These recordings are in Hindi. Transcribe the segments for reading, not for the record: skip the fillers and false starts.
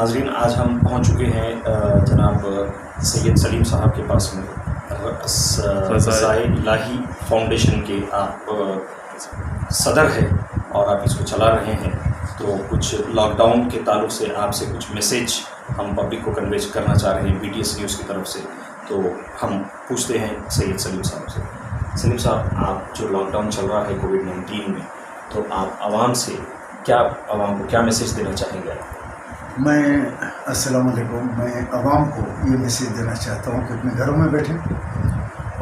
नाज़रीन, आज हम पहुंच चुके हैं जनाब सैयद सलीम साहब के पास में। सजाए इलाही फाउंडेशन के आप सदर हैं और आप इसको चला रहे हैं, तो कुछ लॉकडाउन के ताल्लुक़ से आपसे कुछ मैसेज हम पब्लिक को कन्वे करना चाह रहे हैं BTS न्यूज़ की तरफ से। तो हम पूछते हैं सैयद सलीम साहब से। सलीम साहब, आप जो लॉकडाउन चल रहा है कोविड-19 में, तो आप आवाम को क्या मैसेज देना चाहेंगे? अस्सलाम वालेकुम। मैं आवाम को ये मैसेज देना चाहता हूँ कि अपने घरों में बैठें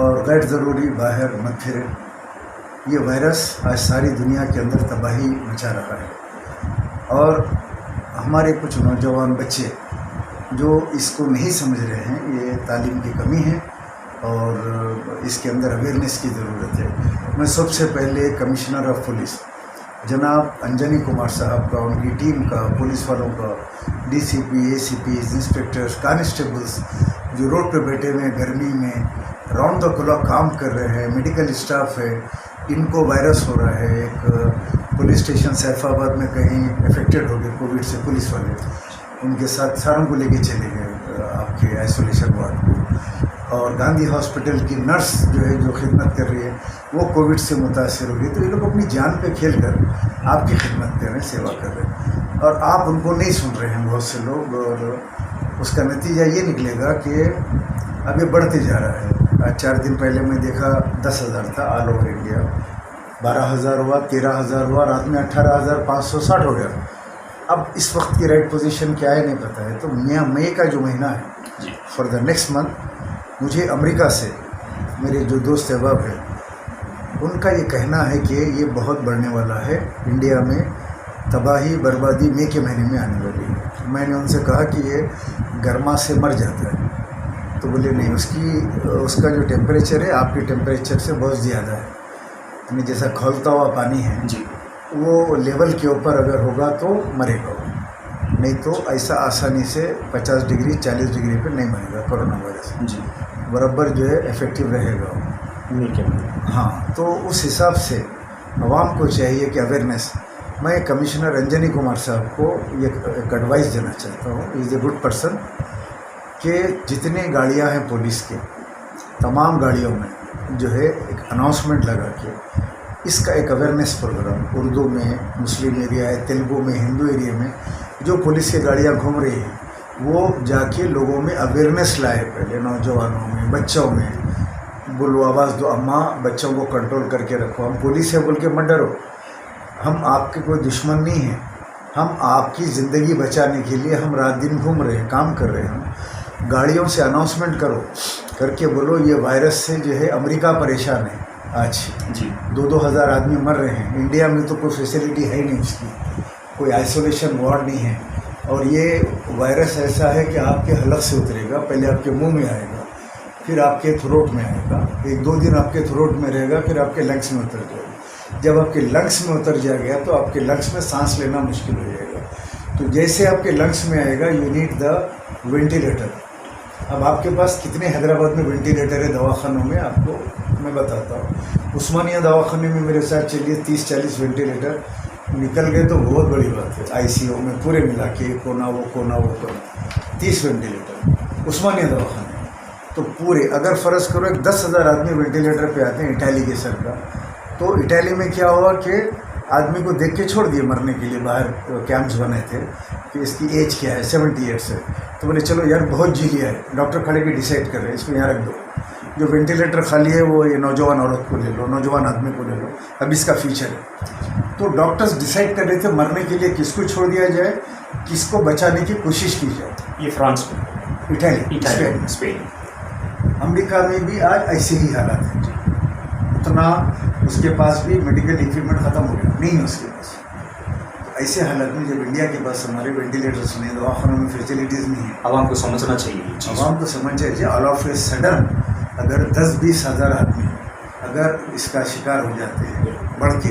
और गैर ज़रूरी बाहर मत फिरें। ये वायरस आज सारी दुनिया के अंदर तबाही मचा रहा है और हमारे कुछ नौजवान बच्चे जो इसको नहीं समझ रहे हैं, ये तालीम की कमी है और इसके अंदर अवेयरनेस की ज़रूरत है। मैं सबसे पहले कमिश्नर ऑफ पुलिस जनाब अंजनी कुमार साहब का, उनकी टीम का, पुलिस वालों का, DCP, ACP, इंस्पेक्टर्स, कांस्टेबल्स जो रोड पे बैठे हुए हैं गर्मी में, राउंड द क्लॉक काम कर रहे हैं, मेडिकल स्टाफ है, इनको वायरस हो रहा है। एक पुलिस स्टेशन सैफाबाद में कहीं अफेक्टेड हो गए कोविड से पुलिस वाले, उनके साथ सारों को लेके चले गए आपके आइसोलेशन वार्ड को। और गांधी हॉस्पिटल की नर्स जो है, जो खिदमत कर रही है, वो कोविड से मुतासर हो गई। तो ये लोग अपनी जान पे खेल कर आपकी खिदमत कर रहे हैं, सेवा कर रहे हैं और आप उनको नहीं सुन रहे हैं बहुत से लोग। और उसका नतीजा ये निकलेगा कि अब ये बढ़ते जा रहा है। आज 4 दिन पहले मैं देखा 10,000 था ऑल ओवर इंडिया, 12,000 हुआ, 13,000 हुआ, रात में 18,560 हो गया। अब इस वक्त की राइट पोजीशन क्या है नहीं पता है। तो मई का जो महीना है, फॉर द नेक्स्ट मंथ, मुझे अमेरिका से मेरे जो दोस्त अहबाब हैं, उनका ये कहना है कि ये बहुत बढ़ने वाला है, इंडिया में तबाही बर्बादी मई के महीने में आने वाली है। मैंने उनसे कहा कि ये गर्मा से मर जाता है, तो बोले नहीं, उसका जो टेम्परेचर है आपके टेम्परेचर से बहुत ज़्यादा है, यानी जैसा खौलता हुआ पानी है जी, वो लेवल के ऊपर अगर होगा तो मरेगा, नहीं तो ऐसा आसानी से 50 डिग्री 40 डिग्री पे नहीं मरेगा कोरोना वायरस जी, बराबर जो है इफेक्टिव रहेगा। हाँ, तो उस हिसाब से आवाम को चाहिए कि अवेयरनेस। मैं कमिश्नर अंजनी कुमार साहब को एक एडवाइस देना चाहता हूँ, इज़ ए गुड पर्सन, कि जितने गाड़ियाँ हैं पुलिस के, तमाम गाड़ियों में जो है एक अनाउंसमेंट लगा के इसका एक अवेयरनेस प्रोग्राम उर्दू में, मुस्लिम एरिया है, तेलुगु में, हिंदू एरिया में जो पुलिस की गाड़ियाँ घूम रही हैं, वो जाके लोगों में अवेयरनेस लाए, पहले नौजवानों में, बच्चों में। बोलो आवाज़ दो, अम्मा बच्चों को कंट्रोल करके रखो, हम पुलिस है बोल के मत डरो, हम आपके कोई दुश्मन नहीं हैं, हम आपकी ज़िंदगी बचाने के लिए हम रात दिन घूम रहे हैं, काम कर रहे हैं। गाड़ियों से अनाउंसमेंट करो, करके बोलो ये वायरस से जो है अमेरिका परेशान है आज जी, 2-2 हज़ार आदमी मर रहे हैं। इंडिया में तो कोई फैसिलिटी है ही नहीं उसकी, कोई आइसोलेशन वार्ड नहीं है। और ये वायरस ऐसा है कि आपके हलक से उतरेगा, पहले आपके मुंह में आएगा, फिर आपके थ्रोट में आएगा, 1-2 दिन आपके थ्रोट में रहेगा, फिर आपके लंग्स में उतर जाएगा। जब आपके लंग्स में उतर जाएगा तो आपके लंग्स में सांस लेना मुश्किल हो जाएगा। तो जैसे आपके लंग्स में आएगा, यू नीड द वेंटिलेटर। अब आपके पास कितने हैदराबाद में वेंटिलेटर है दवाखानों में, आपको मैं बताता हूँ। उस्मानिया दवाखाने में मेरे साथ चलिए 30-40 वेंटिलेटर निकल गए तो बहुत बड़ी बात है। ICU में पूरे मिला के कोना वो कोना 30 वेंटिलेटर उस्मानिया दवाखाने। तो पूरे अगर फ़र्ज़ करो 10,000 आदमी वेंटिलेटर पे आते हैं इटाली के सर का, तो इटाली में क्या हुआ कि आदमी को देख के छोड़ दिए मरने के लिए। बाहर कैंप्स बने थे कि इसकी एज क्या है, 70 ईयर्स है, तो बोले चलो यार बहुत जी लिया है, डॉक्टर खड़े के डिसाइड कर रहे हैं इसको यहाँ रख दो, जो वेंटिलेटर खाली है वो ये नौजवान औरत को ले लो, नौजवान आदमी को ले लो, अब इसका फ्यूचर है। तो डॉक्टर्स डिसाइड कर रहे थे मरने के लिए किसको छोड़ दिया जाए, किसको बचाने की कोशिश की जाए। ये फ्रांस में, इटाली, स्पेन, अमेरिका में भी आज ऐसे ही हालात हैं। उतना उसके पास भी मेडिकल इक्विपमेंट ख़त्म हो गया, नहीं है उसके पास। तो ऐसे हालात में जब इंडिया के पास हमारे वेंटिलेटर्स नहीं, दवाखानों में फैसिलिटीज़ नहीं है, आवाम को समझना चाहिए, आवाम को समझना चाहिए। ऑल ऑफ ए सडन अगर 10-20 हज़ार आदमी अगर इसका शिकार हो जाते हैं बढ़ के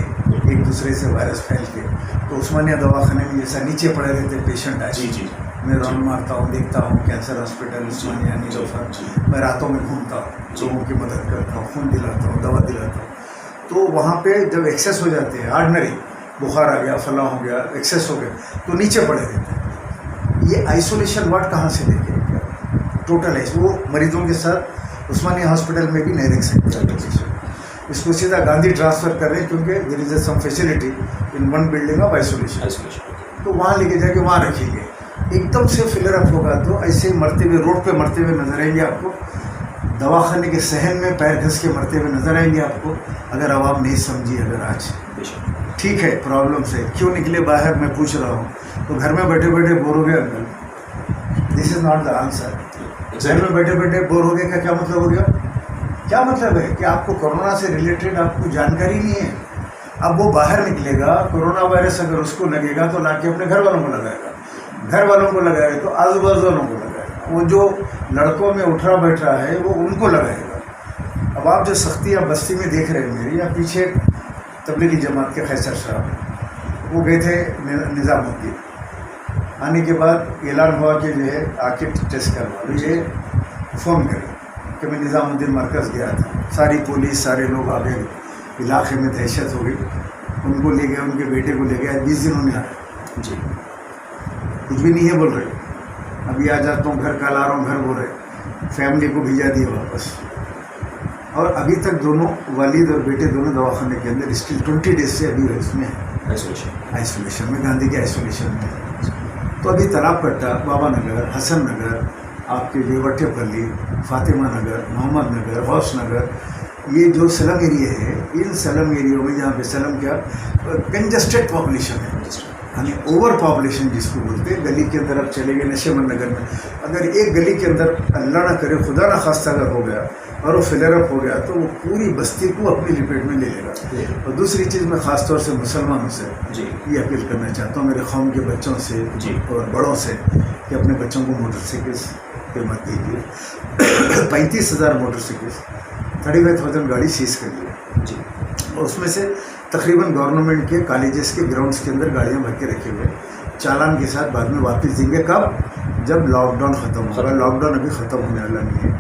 एक दूसरे से वायरस फैल के, तो उस्मानिया दवाखाने में जैसा नीचे पड़े रहते पेशेंट आज, जी मैं राउंड मारता हूँ, देखता हूँ कैंसर हॉस्पिटल उस्मानिया नीलोफर, मैं रातों में घूमता हूँ, लोगों की मदद करता हूँ, खून दिलाता हूँ, दवा दिलाता हूँ। तो वहाँ पे जब एक्सेस हो जाते हैं, ऑर्डिनरी बुखार आ गया, फला हो गया, एक्सेस हो गया, तो नीचे पड़े रहते हैं। ये आइसोलेशन वार्ड कहाँ से लेके टोटल है, वो मरीजों के साथ उस्मानिया हॉस्पिटल में भी नहीं रख सकते, इसको सीधा गांधी ट्रांसफ़र कर रहे हैं क्योंकि there is some facility in one building of isolation, तो वहाँ लेके जाके वहाँ रखेंगे। एकदम से फिलर अप होगा तो ऐसे मरते हुए रोड पे मरते हुए नजर आएंगे आपको, दवाखाने के सहन में पैर घस के मरते हुए नजर आएंगे आपको, अगर आवाम नहीं समझी। अगर आज ठीक है प्रॉब्लम से क्यों निकले बाहर, मैं पूछ रहा हूँ, तो घर में बैठे बैठे बोर हो गए uncle, this is not the answer. घर में बैठे बैठे बोर हो गए का क्या मतलब हो गया? क्या मतलब है कि आपको कोरोना से रिलेटेड आपको जानकारी नहीं है। अब वो बाहर निकलेगा, कोरोना वायरस अगर उसको लगेगा तो लाके अपने घर वालों को लगाएगा, घर वालों को लगाएगा तो आजू बाजू वालों को लगाएगा, वो जो लड़कों में उठ रहा बैठ रहा है वो उनको लगाएगा। अब आप जो सख्तियाँ बस्ती में देख रहे हैं मेरी, या पीछे तबलीगी जमात के खैसर साहब वो गए थे निज़ामुद्दीन, आने के बाद ऐलान हुआ कि जो है आके टेस्ट करवा लो, ये फ़ोन करें कि मैं निज़ामुद्दीन मरकज़ गया था, सारी पुलिस सारे लोग आ गए, इलाके में दहशत हो गई, उनको ले गए, उनके बेटे को ले गया, 20 दिन उन्हें आया जी, कुछ भी नहीं है बोल रहे, अभी आ जाता हूँ घर, कल आ रहा हूँ घर बोल रहे, फैमिली को भेजा दिया वापस, और अभी तक दोनों वालिद और बेटे दोनों दवाखाने के अंदर स्टिल 20 डेज से अभी इसमें है आइसोलेशन में, गांधी के आइसोलेशन में। तो अभी तालाब कट्टा, बाबा नगर, हसन नगर, आपके लिए वट्टेपल्ली, फातिमा नगर, मोहम्मद नगर, गौस नगर, ये जो स्लम एरिया है, इन स्लम एरियो में जहाँ पे स्लम क्या कंजस्टेड पॉपुलेशन है, यानी ओवर पॉपुलेशन जिसको बोलते हैं, गली के अंदर आप चले गए नशेमंद नगर में, अगर एक गली के अंदर अल्लाह ना करे खुदा ना खास्ता अगर हो गया और वो फिलर अप हो गया तो वो पूरी बस्ती को अपनी लिपेट में ले लेगा। और दूसरी चीज़ मैं ख़ास तौर से मुसलमानों से ये अपील करना चाहता हूँ, मेरे कौम के बच्चों से और बड़ों से, कि अपने बच्चों को मोटरसाइकिल्स पे मत दीजिए। 35,000 मोटरसाइकिल्स, 35,000 गाड़ी सीज़ कर ली, और उसमें से तकरीबन गवर्नमेंट के कॉलेजेस के ग्राउंड्स के अंदर गाड़ियाँ भर के रखे हुए, चालान के साथ बाद में वापस देंगे। कब? जब लॉकडाउन ख़त्म होगा। लॉकडाउन अभी ख़त्म होने वाला नहीं है,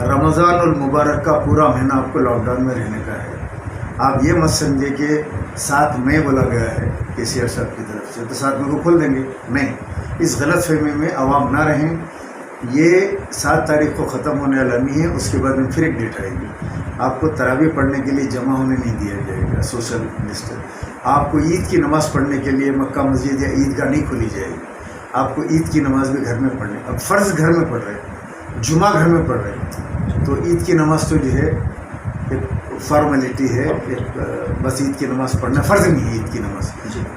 रमज़ान और मुबारक का पूरा महीना आपको लॉकडाउन में रहने का है। आप ये मत समझे कि 7 मई बोला गया है केसीआर साहब की तरफ से तो 7 मई को खोल देंगे, नहीं, इस गलत फहमी में आवाम ना रहें। ये 7 तारीख को ख़त्म होने वाला नहीं है, उसके बाद में फिर एक डेट आएगी, आपको तरावी पढ़ने के लिए जमा होने नहीं दिया जाएगा, सोशल डिस्टेंस। आपको ईद की नमाज़ पढ़ने के लिए मक्का मस्जिद या ईदगाह नहीं खोली जाएगी, आपको ईद की नमाज़ भी घर में पढ़नी। अब फ़र्ज़ घर में पढ़ रहे, जुमा घर में पढ़ रहे, तो ईद की नमाज़ तो जो है एक फॉर्मेलिटी है, एक बस ईद की नमाज़ पढ़ना फ़र्ज़ नहीं है। ईद की नमाज़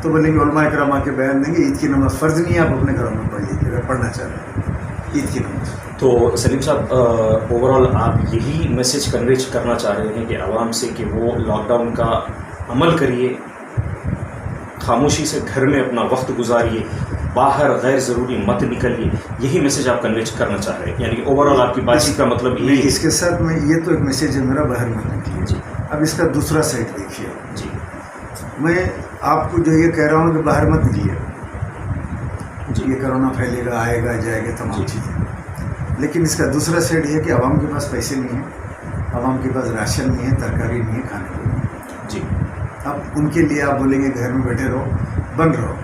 तो बोलेंगे उलमा इकराम आके बयान देंगे ईद की नमाज़ फ़र्ज़ नहीं है, आप अपने घरों में पढ़ लीजिए अगर पढ़ना चाह रहे हैं ईद की नमाज़। तो सलीम साहब, ओवरऑल आप यही मैसेज कन्वे करना चाह रहे हैं कि आवाम से कि वो लॉकडाउन का अमल करिए, खामोशी से घर में अपना वक्त गुजारिए, बाहर गैर ज़रूरी मत निकलिए, यही मैसेज आप कन्वे करना चाह रहे हैं? यानी ओवरऑल आपकी बातचीत का मतलब ये है? इसके साथ में ये तो एक मैसेज है मेरा, बाहर मत निकलिए जी। अब इसका दूसरा साइड देखिए जी, मैं आपको जो ये कह रहा हूँ कि बाहर मत निकलिए जी, ये कोरोना फैलेगा, आएगा जाएगा तमाम चीज़ें, लेकिन इसका दूसरा साइड है कि आवाम के पास पैसे नहीं है, आवाम के पास राशन नहीं है, तरकारी नहीं है खाने को जी। अब उनके लिए आप बोलेंगे घर में बैठे रहो, बंद रहो,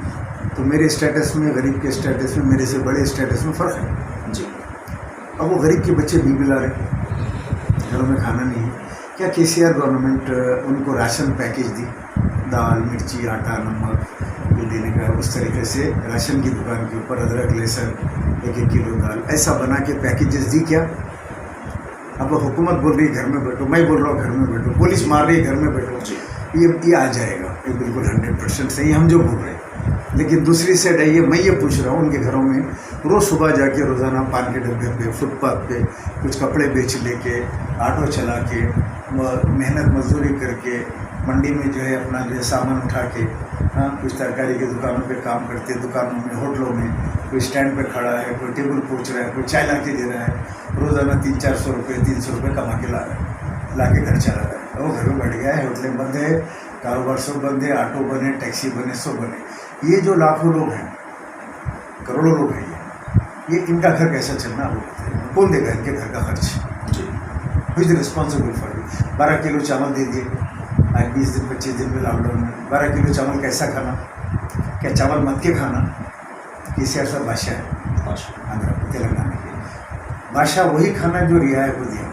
तो मेरे स्टेटस में, गरीब के स्टेटस में, मेरे से बड़े स्टेटस में फ़र्क है जी। अब वो गरीब के बच्चे बिल बिला रहे, घरों में खाना नहीं है, क्या केसीआर गवर्नमेंट उनको राशन पैकेज दी, दाल मिर्ची आटा नमक ये देने का, उस तरीके से राशन की दुकान के ऊपर अदरक लहसुन 1-1 किलो दाल ऐसा बना के पैकेजेस दी क्या? अब हुकूमत बोल रही है घर में बैठो, मैं बोल रहा हूँ घर में बैठो, पुलिस मार रही है घर में बैठो, ये आ जाएगा, ये बिल्कुल 100% सही हम जो बोल रहे हैं। लेकिन दूसरी साइड है ये, मैं ये पूछ रहा हूँ उनके घरों में रोज़ सुबह जाके रोज़ाना पान के डब्बे पे, फुटपाथ पे कुछ कपड़े बेच लेके, ऑटो चला के, मेहनत मजदूरी करके, मंडी में जो है अपना जो है सामान उठा के, हाँ कुछ तरकारी की दुकानों पे काम करते, दुकानों में, होटलों में, कोई स्टैंड पे खड़ा है, कोई टेबल पूछ रहा है, कोई चाय ला के दे रहा है, रोज़ाना 300-400 रुपये 300 रुपये कमा के ला रहा है, ला के घर चला रहा है, वो घर में बैठ गया है, होटलें बंद है, कारोबार सब बंद है, ऑटो बने, टैक्सी बने, सब बने। ये जो लाखों लोग हैं, करोड़ों लोग हैं, ये इनका घर कैसा चलना वो बताइए, कौन देगा इनके घर का खर्च जी? Who is responsible for it? 12 kilo चावल दे दिए आज 20 दिन 25 दिन में लॉकडाउन में, 12 किलो चावल कैसा खाना? क्या चावल मत के खाना? केसीआर साहब बादशाह है, भाषा आंध्र तेलंगाना की भाषा वही खाना जो रियाय को दिया।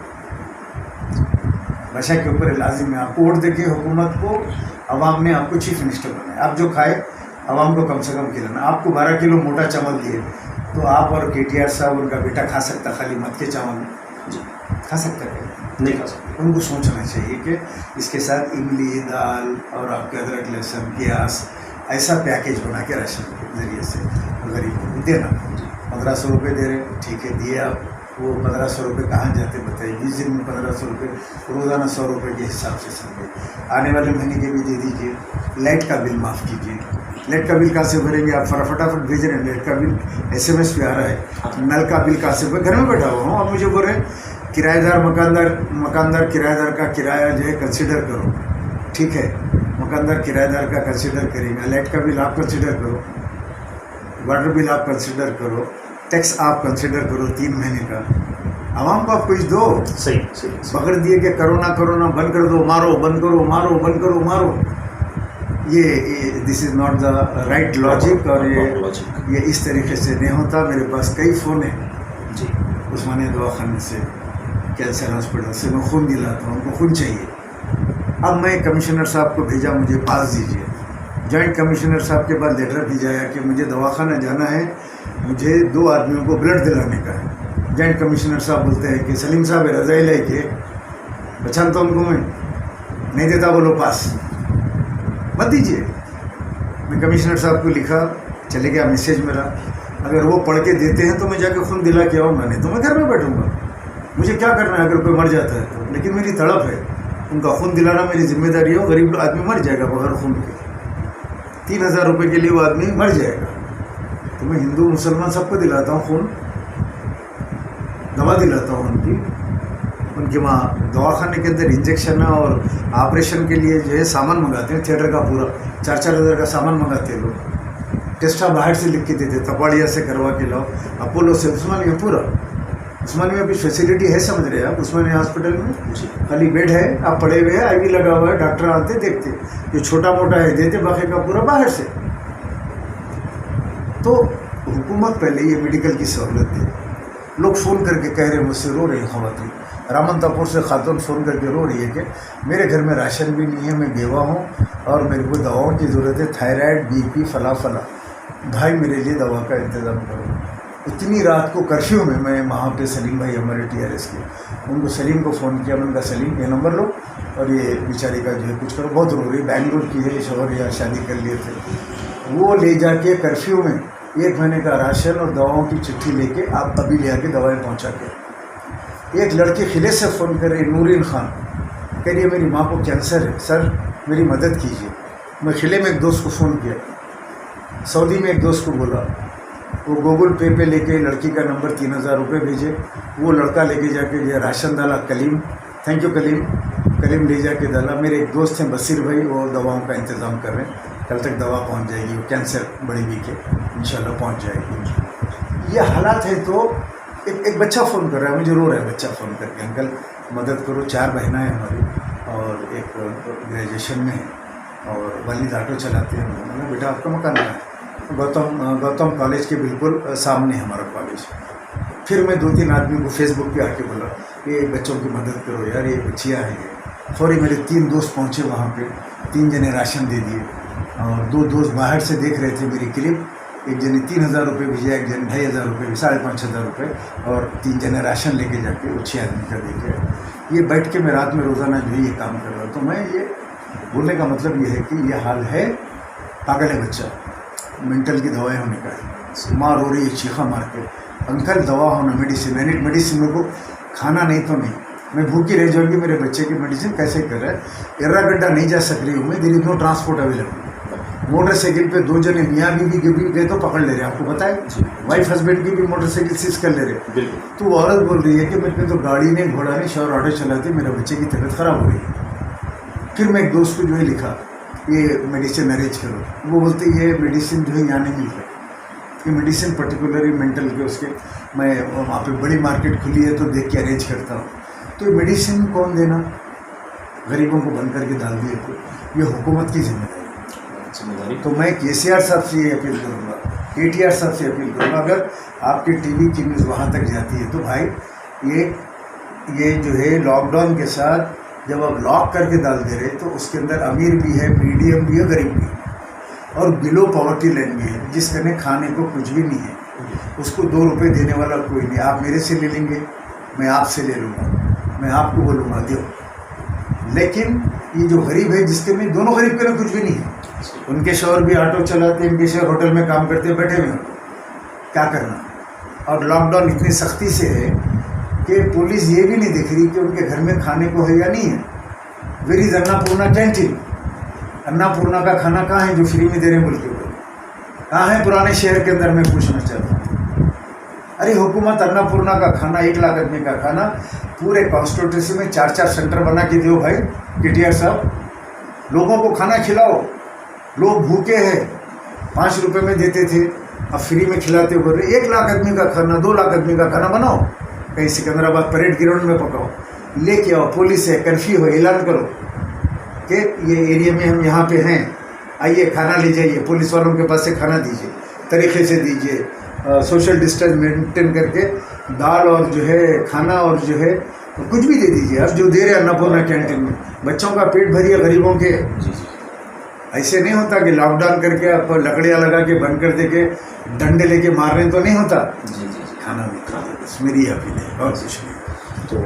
भाषा के ऊपर लाजिम है। आपको वोट देके हुकूमत को अवाम ने आपको चीफ मिनिस्टर बनाया। आप जो खाए अवाम को कम से कम खिलाना। आपको 12 किलो मोटा चावल दिए तो आप और KTR साहब उनका बेटा खा सकता खाली मत के चावल खा सकता है? नहीं खा सकते। उनको सोचना चाहिए कि इसके साथ इमली दाल और आपके अदरक लहसुन प्याज ऐसा पैकेज बना के राशन के जरिए से गरीबों को देना। 1500 रुपये दे रहे, ठीक है दिए आप। वो 1500 रुपये कहाँ जाते बताइए? 20 दिन में 1500 रुपये, रोज़ाना 100 रुपये के हिसाब से समझे। आने वाले महीने के भी दे दीजिए। लाइट का बिल माफ़ कीजिए। लाइट का बिल कहाँ से भरेंगे आप? फटाफट भेज रहे हैं। लाइट का बिल SMS पे आ रहा है। नल का बिल कहाँ से? घर में बैठा हुआ हूँ, आप मुझे बोल रहे हैं किराएदार मकानदार किराएदार का किराया जो है कंसिडर करो। ठीक है, मकानदार किराएदार का कंसिडर करेंगे। लाइट का बिल आप कंसिडर करो, वाटर बिल आप कंसिडर करो, टैक्स आप कंसिडर करो 3 महीने का। आवाम को आप कुछ दो। सही पकड़ दिए कि कोरोना बंद कर दो, मारो बंद करो, मारो बंद करो, मारो। ये this is not the right logic. और ये इस तरीके से नहीं होता। मेरे पास कई फ़ोन हैं जी उस्मानिया दवाखाने से, कैंसर हॉस्पिटल से। मैं खून दिलाता हूँ, उनको खून चाहिए। अब मैं कमिश्नर साहब को भेजा, मुझे पास दीजिए। जॉइंट कमिश्नर साहब के पास लेटर भेजाया कि मुझे दवाखाना जाना है, मुझे 2 आदमियों को ब्लड दिलाने का है। जॉइंट कमिश्नर साहब बोलते हैं कि सलीम साहब रज़ाई लेके बचाता उनको मैं नहीं देता, बोलो पास मत दीजिए। मैं कमिश्नर साहब को लिखा, चले गया मैसेज मेरा। अगर वो पढ़ के देते हैं तो मैं जाके खून दिला के आऊँगा, नहीं तो मैं घर में बैठूँगा। मुझे क्या करना है अगर कोई मर जाता है तो? लेकिन मेरी तड़प है, उनका खून दिलाना मेरी जिम्मेदारी है। गरीब आदमी मर जाएगा बगैर खून के। 3000 रुपये के लिए वो आदमी मर जाएगा। तो मैं हिंदू मुसलमान सबको दिलाता हूँ खून, दवा दिलाता हूँ उनके वहाँ दवाखाने के अंदर इंजेक्शन और ऑपरेशन के लिए जो है सामान मंगाते हैं। थिएटर का पूरा 4-4 हज़ार का सामान मंगाते हैं लोग। टेस्टा बाहर से लिख के देते, तपाड़िया से करवा के लाओ, अपोलो से, उस्मानिया पूरा। उस्मानिया में भी फैसिलिटी है, समझ रहे हैं आप? उस्मानिया हॉस्पिटल में खाली बेड है, आप पड़े हुए हैं, IV लगा हुआ है, डॉक्टर आते देखते, जो छोटा मोटा है देते, बाकी का पूरा बाहर से। तो हुकूमत पहले ये मेडिकल की सहूलत दे। लोग फ़ोन करके कह रहे हैं, मुझसे रो रही ख़वातीन। रामनतापुर से खातून फ़ोन करके रो रही है कि मेरे घर में राशन भी नहीं है, मैं बेवा हूँ और मेरे को दवाओं की ज़रूरत है, थायराइड BP फला भाई मेरे लिए दवा का इंतज़ाम करो। इतनी रात को कर्फ्यू में मैं वहाँ पे सलीम भाई हमारे TRS के, उनको सलीम को फ़ोन किया। मैंने कहा सलीम ये नंबर लो और ये बेचारी का जो है कुछ करो, बहुत रो रही। बैंगलोर की है, शोहर यहाँ शादी कर लिए थे। वो ले जाके कर्फ्यू में 1 महीने का राशन और दवाओं की चिट्ठी लेके आप अभी ले आके दवाएँ पहुँचा के। एक लड़की खिले से फ़ोन कर रही, नूरिन खान, कह रही है मेरी माँ को कैंसर है, सर मेरी मदद कीजिए। मैं खिले में एक दोस्त को फ़ोन किया, सऊदी में एक दोस्त को बोला, वो गूगल पे लेके लड़की का नंबर 3000 रुपये भेजे। वो लड़का लेके जाके ये राशन डाला। कलीम, थैंक यू कलीम ले जाके डाला। मेरे एक दोस्त हैं बसीर भाई, वो दवाओं का इंतज़ाम कर रहे हैं। कल तक दवा पहुंच जाएगी, वो कैंसर बड़ी वीक है, इंशाल्लाह पहुंच जाएगी। ये हालात है। तो एक बच्चा फ़ोन कर रहा है, मुझे रो रहा है बच्चा फ़ोन करके, अंकल मदद करो। 4 बहना है हमारी और एक ग्रेजुएशन में है और वालिद ऑटो चलाते हैं। मैंने बेटा आपका मकान कहाँ है? गौतम कॉलेज के बिल्कुल सामने हमारा कॉलेज। फिर मैं 2-3 आदमी को फेसबुक पे आके बोला ये बच्चों की मदद करो यार, ये बच्चियाँ हैं ये। फौरी मेरे 3 दोस्त पहुँचे वहाँ पे, 3 जने राशन दे दिए और 2 दोस्त बाहर से देख रहे थे मेरी क्लिप। एक जने 3000 रुपये भेजा, एक जने 2500 रुपये, 5500 रुपये, और 3 जने राशन लेके जाके वो 6 आदमी का देखे। ये बैठ के मैं रात में रोज़ाना जो है ये काम कर रहा हूँ। तो मैं ये बोलने का मतलब ये है कि ये हाल है, पागल है बच्चा, मेंटल की दवाएं होने का है। माँ रो रही है चीखा मार के, अंकल दवा होना, मेडिसिन। मैंने मेडिसिन मेरे को खाना नहीं तो नहीं, मैं भूखी रह जाऊँगी, मेरे बच्चे की मेडिसिन कैसे कर रहा है। एर्रागड्डा नहीं जा सक रही हूँ मैं, there is no transport available. Motorcycle पे 2 जने मियाँ बीवी के भी गए तो पकड़ ले रहे हैं, आपको बताए, वाइफ हस्बैंड की भी मोटरसाइकिल सीज कर ले रहे। तो वो औरत बोल रही है कि मेरे पे तो गाड़ी नहीं, घोड़ा नहीं, शोहर ऑटो चलाते, मेरे बच्चे की तबीयत ख़राब हो रही है। फिर मैं एक दोस्त को जो है लिखा ये मेडिसिन अरेंज करो। वो बोलते ये मेडिसिन जो है यहाँ नहीं मिल रहा, ये मेडिसिन पर्टिकुलरली मेंटल के उसके, मैं वहाँ पे बड़ी मार्केट खुली है तो देख के अरेंज करता हूँ। तो ये मेडिसिन कौन देना, गरीबों को बंद करके डाल दिए। तो ये हुकूमत की जिम्मेदारी। तो मैं KCR साहब से ये अपील करूँगा KTR साहब से अपील करूँगा, अगर आपकी टीवी की न्यूज़ वहाँ तक जाती है तो भाई ये जो है लॉकडाउन के साथ जब आप लॉक करके डाल दे रहे तो उसके अंदर अमीर भी है, मीडियम भी है, गरीब भी है और बिलो पॉवर्टी लाइन भी है, जिसके खाने को कुछ भी नहीं है, उसको 2 रुपये देने वाला कोई नहीं। आप मेरे से ले लेंगे, मैं आपसे ले लूँगा, मैं आपको बोलूँगा दो। लेकिन ये जो गरीब है, जिसके में दोनों गरीब के लिए कुछ भी नहीं है, उनके शौहर भी ऑटो चलाते हैं, इनके शौहर होटल में काम करते हैं, बैठे हुए हैं, क्या करना। और लॉकडाउन इतनी सख्ती से है कि पुलिस ये भी नहीं देख रही कि उनके घर में खाने को है या नहीं है। Where is Annapurna canteen, Annapurna का खाना कहाँ है जो फ्री में दे रहे हैं बोल के, कहाँ है पुराने शहर के अंदर, मैं पूछना चाहता हूँ। अरे हुकूमत अन्नापूर्णा का खाना, 1 लाख आदमी का खाना पूरे कॉन्स्टिट्यूंसी में 4-4 सेंटर बना के दो भाई KTR साहब, लोगों को खाना खिलाओ। लोग भूखे हैं, 5 रुपये में देते थे, अब फ्री में खिलाते बोल रहे। 1 लाख आदमी का खाना, 2 लाख आदमी का खाना बनाओ, कहीं सिकंदराबाद परेड ग्राउंड में पकाओ, लेके आओ, पुलिस है, कर्फ्यू हो, ऐलान करो कि ये एरिया में हम यहाँ पे हैं, आइए खाना ले जाइए, पुलिस वालों के पास से खाना दीजिए, तरीके से दीजिए, सोशल डिस्टेंस मेंटेन करके दाल और जो है खाना और जो है कुछ भी दे दीजिए। अब जो दे रहे अन्नपूर्णा कैंटीन में, बच्चों का पेट भरिए, गरीबों के। ऐसे नहीं होता कि लॉकडाउन करके आप लकड़ियाँ लगा के बंद कर दे के डंडे लेके मार रहे हैं, तो नहीं होता। खाना भी खा दे, बस मेरी अपील है और कुछ नहीं। तो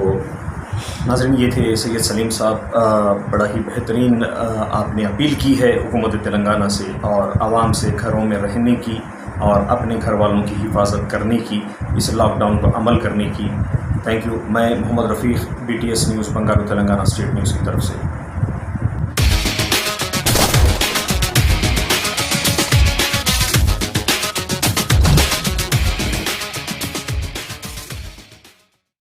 नाज़रीन, ये थे सैयद सलीम साहब। बड़ा ही बेहतरीन आपने अपील की है हुकूमत तेलंगाना से और आवाम से घरों में रहने की और अपने घर वालों की हिफाजत करने की, इस लॉकडाउन पर अमल करने की। Thank you. मैं मोहम्मद रफ़ीक, BTS news Bangaru Telangana state news की तरफ से।